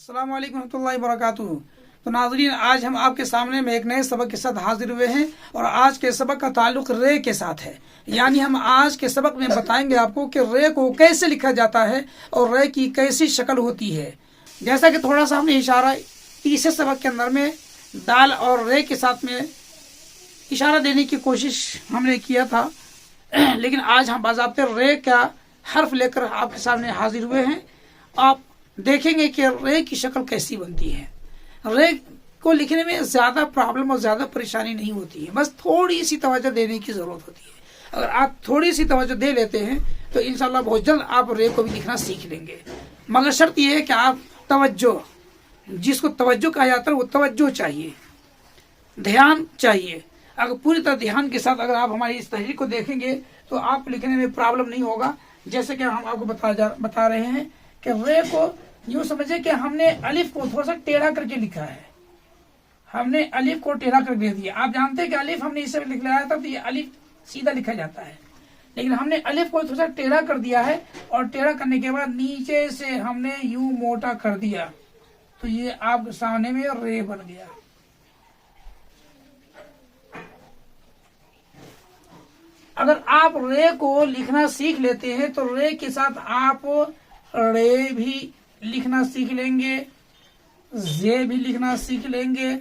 अस्सलाम वालेकुम रहमतुल्लाहि वबरकातुहू। तो नाज़रीन, आज हम आपके सामने में एक नए सबक के साथ हाजिर हुए हैं और आज के सबक का ताल्लुक रे के साथ है। यानी हम आज के सबक में बताएंगे आपको कि रे को कैसे लिखा जाता है और रे की कैसी शक्ल होती है। जैसा कि थोड़ा सा हमने इशारा तीसरे सबक के अंदर में दाल और रे के साथ में इशारा देने की कोशिश हमने किया था, लेकिन आज हम बाज़ाब्ते रे का हर्फ लेकर आपके सामने हाजिर हुए हैं। आप देखेंगे कि रे की शक्ल कैसी बनती है। रे को लिखने में ज़्यादा प्रॉब्लम और ज़्यादा परेशानी नहीं होती है, बस थोड़ी सी तवज्जो देने की ज़रूरत होती है। अगर आप थोड़ी सी तवज्जो दे लेते हैं तो इंशाल्लाह बहुत जल्द आप रे को भी लिखना सीख लेंगे। मगर शर्त यह है कि आप तवज्जो, जिसको तवज्जो कहा जाता है वो तवज्जो चाहिए, ध्यान चाहिए। अगर पूरी तरह ध्यान के साथ अगर आप हमारी इस तहरीर को देखेंगे तो आप लिखने में प्रॉब्लम नहीं होगा। जैसे कि हम आपको बता रहे हैं कि रे को यूं समझे कि हमने अलिफ को थोड़ा सा टेढ़ा करके लिखा है। हमने अलिफ को टेढ़ा कर दे दिया। आप जानते हैं कि अलिफ हमने इसे लिख लिया था तो ये अलिफ सीधा लिखा जाता है, लेकिन हमने अलिफ को थोड़ा सा टेढ़ा कर दिया है और टेढ़ा करने के बाद नीचे से हमने यूं मोटा कर दिया तो ये आपके सामने में रे बन गया। अगर आप रे को लिखना सीख लेते हैं तो रे के साथ आप रे भी लिखना सीख लेंगे, जे भी लिखना सीख लेंगे,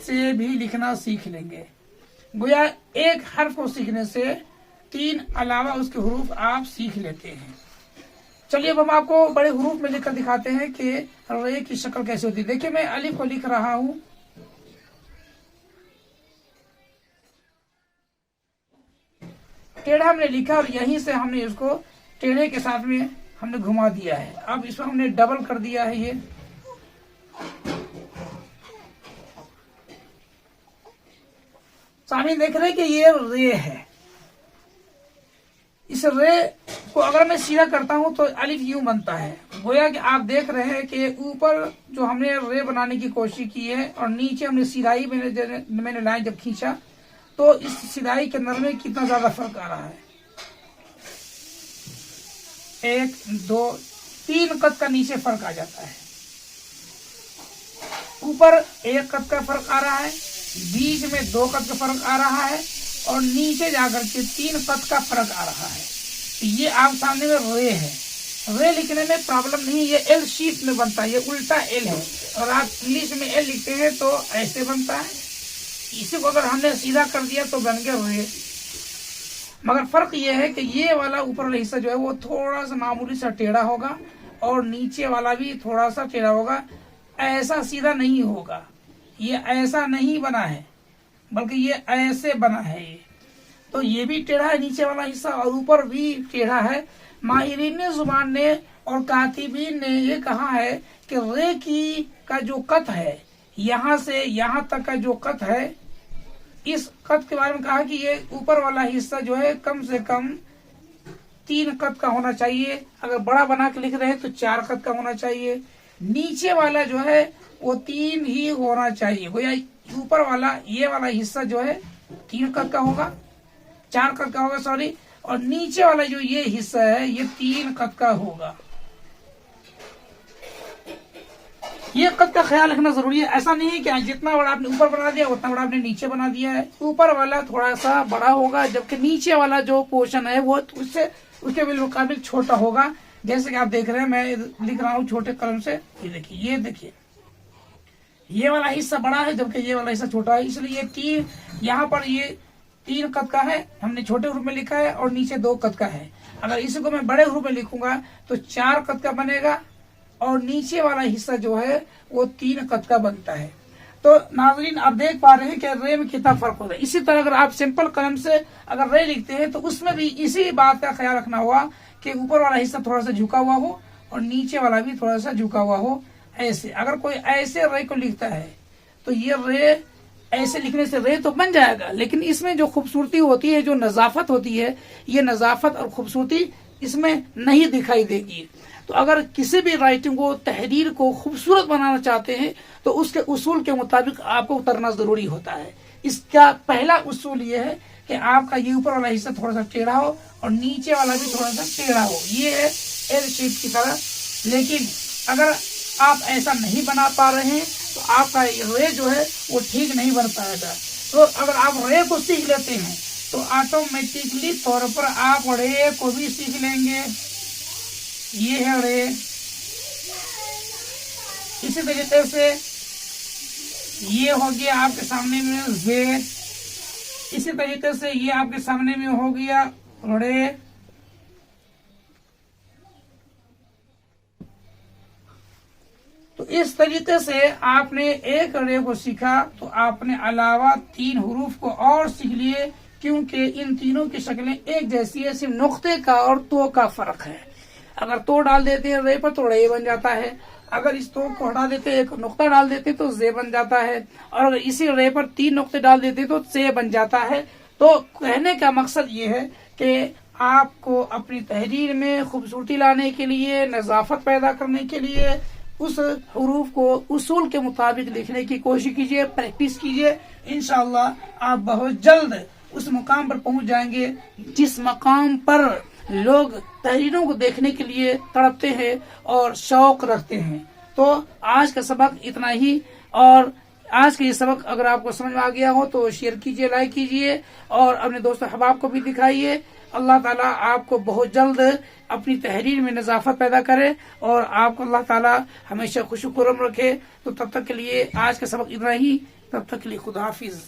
से भी लिखना सीख लेंगे। गोया एक हर्फ को सीखने से 3 अलावा उसके हुरूफ आप सीख लेते हैं। चलिए अब हम आपको बड़े हुरूफ में लिखकर दिखाते हैं कि रे की शक्ल कैसे होती है। देखिए मैं अलिफ को लिख रहा हूं, टेढ़ा हमने लिखा और यहीं से हमने इसको टेढ़े के साथ में हमने घुमा दिया है। अब इसको हमने डबल कर दिया है। ये सामने देख रहे हैं कि ये रे है। इस रे को अगर मैं सीधा करता हूं तो अलिफ यूं बनता है। गोया कि आप देख रहे हैं कि ऊपर जो हमने रे बनाने की कोशिश की है और नीचे हमने सीधाई मैंने लाइन जब खींचा तो इस सिलाई के अंदर में कितना ज्यादा फर्क आ रहा है। 1 2 3 कद का नीचे फर्क आ जाता है। ऊपर 1 कद का फर्क आ रहा है, बीच में 2 कद का फर्क आ रहा है और नीचे जाकर के 3 कद का फर्क आ रहा है। ये आप सामने में रे है। रे लिखने में प्रॉब्लम नहीं, ये एल शीट में बनता है, ये उल्टा एल है। और आप इंग्लिश में एल लिखते हैं तो ऐसे बनता है। इसी को अगर हमने सीधा कर दिया तो बन गया रे। मगर फर्क ये है कि ये वाला ऊपर वाला हिस्सा जो है वो थोड़ा सा मामूली सा टेढ़ा होगा और नीचे वाला भी थोड़ा सा टेढ़ा होगा। ऐसा सीधा नहीं होगा, ये ऐसा नहीं बना है बल्कि ये ऐसे बना है। ये तो ये भी टेढ़ा है नीचे वाला हिस्सा और ऊपर भी टेढ़ा है। माहिरीन जुबान ने और कातिबीन ने ये कहा है कि रे की का जो कत है, यहाँ से यहाँ तक का जो कत है, इस कद के बारे में कहा कि ये ऊपर वाला हिस्सा जो है कम से कम 3 कद का होना चाहिए। अगर बड़ा बना के लिख रहे हैं तो 4 कद का होना चाहिए। नीचे वाला जो है वो 3 ही होना चाहिए। गोया ऊपर वाला ये वाला हिस्सा जो है 3 कद का होगा, 4 कद का होगा सॉरी, और नीचे वाला जो ये हिस्सा है ये 3 कद का होगा। ये कद का ख्याल रखना जरूरी है। ऐसा नहीं है कि जितना बड़ा आपने ऊपर बना दिया उतना बड़ा आपने नीचे बना दिया है। ऊपर वाला थोड़ा सा बड़ा होगा जबकि नीचे वाला जो पोर्शन है वो उसके मुकाबिल छोटा होगा। जैसे कि आप देख रहे हैं मैं लिख रहा हूँ छोटे कलम से। ये देखिए ये वाला हिस्सा बड़ा है जबकि ये वाला हिस्सा छोटा है, इसलिए ये यहाँ पर ये 3 कद का है, हमने छोटे रूप में लिखा है और नीचे 2 कद का है। अगर इसी को मैं बड़े रूप में लिखूंगा तो 4 कद का बनेगा और नीचे वाला हिस्सा जो है वो 3 कद का बनता है। तो नाज़रीन आप देख पा रहे हैं कि रे में कितना फर्क होता है। इसी तरह अगर आप सिंपल कलम से अगर रे लिखते हैं तो उसमें भी इसी बात का ख्याल रखना होगा कि ऊपर वाला हिस्सा थोड़ा सा झुका हुआ हो और नीचे वाला भी थोड़ा सा झुका हुआ हो। ऐसे अगर कोई ऐसे रे को लिखता है तो ये रे ऐसे लिखने से रे तो बन जाएगा, लेकिन इसमें जो खूबसूरती होती है, जो नजाफत होती है, ये नजाफत और खूबसूरती इसमें नहीं दिखाई देगी। तो अगर किसी भी राइटिंग को, तहरीर को खूबसूरत बनाना चाहते हैं तो उसके उसूल के मुताबिक आपको उतरना जरूरी होता है। इसका पहला उसूल ये है कि आपका ये ऊपर वाला हिस्सा थोड़ा सा टेढ़ा हो और नीचे वाला भी थोड़ा सा टेढ़ा हो। ये है एल शेप की तरह। लेकिन अगर आप ऐसा नहीं बना पा रहे हैं तो आपका रे जो है वो ठीक नहीं बन पाएगा। तो अगर आप रे को सीख लेते हैं तो ऑटोमेटिकली तौर पर आप रे को भी सीख लेंगे। ये है रे। इसी तरीके से ये हो गया आपके सामने में जे। इसी तरीके से ये आपके सामने में हो गया रे। तो इस तरीके से आपने एक रे को सीखा तो आपने अलावा 3 हुरूफ को और सीख लिए, क्योंकि इन तीनों की शक्लें एक जैसी है, सिर्फ नुक्ते का और तो का फर्क है। अगर तो डाल देते हैं रे पर तो रे बन जाता है, अगर इस तो को हटा देते एक नुक्ता डाल देते तो जे बन जाता है, और अगर इसी रे पर 3 नुक्ते डाल देते तो से बन जाता है। तो कहने का मकसद ये है कि आपको अपनी तहरीर में खूबसूरती लाने के लिए, नज़ाफत पैदा करने के लिए उस हुरूफ को उसूल के मुताबिक लिखने की कोशिश कीजिए, प्रैक्टिस कीजिए। इंशाअल्लाह आप बहुत जल्द उस मुकाम पर पहुंच जाएंगे जिस मकाम पर लोग तहरीरों को देखने के लिए तड़पते हैं और शौक रखते हैं। तो आज का सबक इतना ही, और आज के ये सबक अगर आपको समझ में आ गया हो तो शेयर कीजिए, लाइक कीजिए और अपने दोस्तों अहबाब को भी दिखाइए। अल्लाह ताला आपको बहुत जल्द अपनी तहरीर में नज़ाफत पैदा करे और आपको अल्लाह ताला हमेशा खुश खुर्रम रखे। तो तब तक के लिए आज का सबक इतना ही, तब तक के लिए खुदा हाफिज।